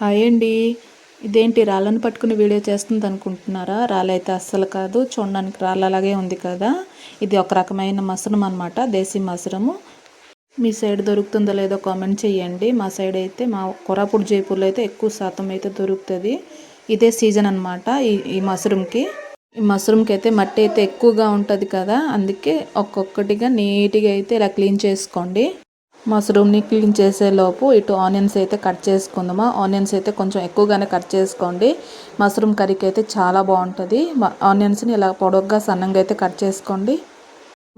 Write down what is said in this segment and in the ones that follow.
Hi అండి. ఇదేంటి రాళ్ళను పట్టుకుని వీడియో చేస్తుంది అనుకుంటున్నారా? రాళ్ళైతే అస్సలు కాదు, చూడడానికి రాళ్ళలాగే ఉంది కదా. ఇది ఒక రకమైన మష్రూమ్ అనమాట, దేశీ మష్రూము. మీ సైడ్ దొరుకుతుందో లేదో కామెంట్ చేయండి. మా సైడ్ అయితే, మా కొరాపూట్ జైపూర్లో అయితే ఎక్కువ శాతం అయితే దొరుకుతుంది. ఇదే సీజన్ అనమాట ఈ మష్రూమ్కి. ఈ మష్రూమ్కి అయితే మట్టి అయితే ఎక్కువగా ఉంటుంది కదా, అందుకే ఒక్కొక్కటిగా నీట్గా అయితే ఇలా క్లీన్ చేసుకోండి. మష్రూమ్ని క్లీన్ చేసేలోపు ఇటు ఆనియన్స్ అయితే కట్ చేసుకుందామా. ఆనియన్స్ అయితే కొంచెం ఎక్కువగానే కట్ చేసుకోండి. మష్రూమ్ కర్రీకి అయితే చాలా బాగుంటుంది. ఆనియన్స్ని ఇలా పొడవుగా సన్నంగా అయితే కట్ చేసుకోండి.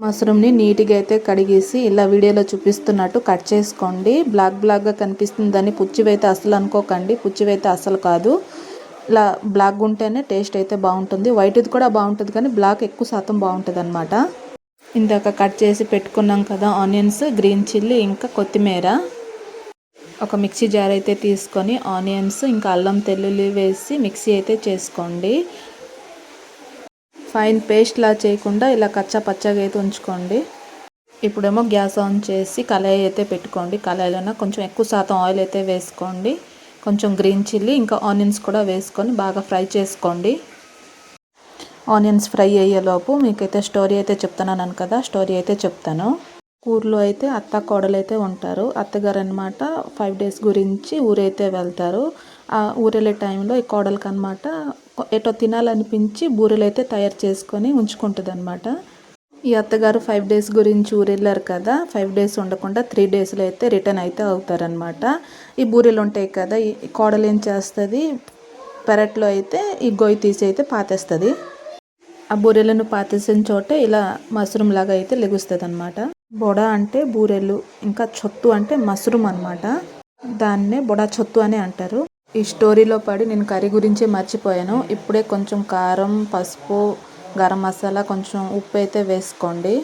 మష్రూమ్ని నీట్గా అయితే కడిగేసి ఇలా వీడియోలో చూపిస్తున్నట్టు కట్ చేసుకోండి. బ్లాక్గా కనిపిస్తుందని పుచ్చివైతే అస్సలు అనుకోకండి, పుచ్చివైతే అస్సలు కాదు. ఇలా బ్లాక్గా ఉంటేనే టేస్ట్ అయితే బాగుంటుంది. వైట్ది కూడా బాగుంటుంది కానీ బ్లాక్ ఎక్కువ శాతం బాగుంటుంది అన్నమాట. ఇందాక కట్ చేసి పెట్టుకున్నాం కదా ఆనియన్స్, గ్రీన్ చిల్లీ ఇంకా కొత్తిమీర. ఒక మిక్సీ జార్ అయితే తీసుకొని ఆనియన్స్ ఇంకా అల్లం తెల్లుల్లి వేసి మిక్సీ అయితే చేసుకోండి. ఫైన్ పేస్ట్లా చేయకుండా ఇలా కచ్చా పచ్చగా అయితే ఉంచుకోండి. ఇప్పుడేమో గ్యాస్ ఆన్ చేసి కళాయి అయితే పెట్టుకోండి. కళాయిలోన కొంచెం ఎక్కువ శాతం ఆయిల్ అయితే వేసుకోండి. కొంచెం గ్రీన్ చిల్లీ ఇంకా ఆనియన్స్ కూడా వేసుకొని బాగా ఫ్రై చేసుకోండి. ఆనియన్స్ ఫ్రై అయ్యేలోపు మీకైతే స్టోరీ అయితే చెప్తున్నాను కదా, స్టోరీ అయితే చెప్తాను. ఊర్లో అయితే అత్త కోడలు అయితే ఉంటారు. అత్తగారు అనమాట 5 days గురించి ఊరైతే వెళ్తారు. ఆ ఊరెళ్ళే టైంలో ఈ కోడలికి అనమాట ఎటో తినాలనిపించి బూరెలు అయితే తయారు చేసుకొని ఉంచుకుంటుంది అనమాట. ఈ అత్తగారు 5 days గురించి ఊరెళ్ళారు కదా, 5 days ఉండకుండా 3 daysలో అయితే రిటర్న్ అయితే అవుతారనమాట. ఈ బూరెలు ఉంటాయి కదా, ఈ కోడలు ఏం చేస్తుంది, పెరట్లో అయితే ఈ గొయ్యి తీసి అయితే పాతేస్తుంది. ఆ బూరెలను పాతేసిన చోట ఇలా మష్రూమ్ లాగా అయితే లెగుస్తుంది అనమాట. బొడ అంటే బూరెలు, ఇంకా చొత్తు అంటే మష్రూమ్ అనమాట. దాన్నే బొడ చొత్తు అని అంటారు. ఈ స్టోరీలో పడి నేను కర్రీ గురించి మర్చిపోయాను. ఇప్పుడే కొంచెం కారం, పసుపు, గరం మసాలా, కొంచెం ఉప్పు అయితే వేసుకోండి.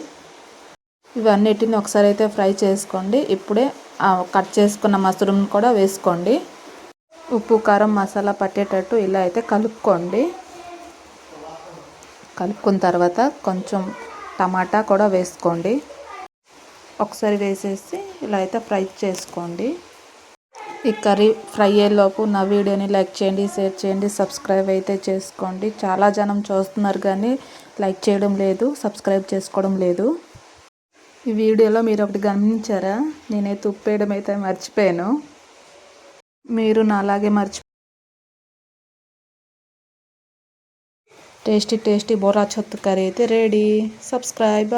ఇవన్నిటిని ఒకసారి అయితే ఫ్రై చేసుకోండి. ఇప్పుడే కట్ చేసుకున్న మష్రూమ్ కూడా వేసుకోండి. ఉప్పు, కారం, మసాలా పట్టేటట్టు ఇలా అయితే కలుపుకోండి. కలుపుకున్న తర్వాత కొంచెం టమాటా కూడా వేసుకోండి. ఒకసారి వేసేసి ఇలా అయితే ఫ్రై చేసుకోండి. ఈ కర్రీ ఫ్రై అయ్యేలోపు నా వీడియోని లైక్ చేయండి, షేర్ చేయండి, సబ్స్క్రైబ్ అయితే చేసుకోండి. చాలా జనం చూస్తున్నారు కానీ లైక్ చేయడం లేదు, సబ్స్క్రైబ్ చేసుకోవడం లేదు. ఈ వీడియోలో మీరు ఒకటి గమనించారా, నేనైతే ఉప్పు వేయడం అయితే మర్చిపోయాను. మీరు నాలాగే టేస్టీ బోరా చొత్తు కర్రీ అయితే రెడీ. సబ్స్క్రైబ్.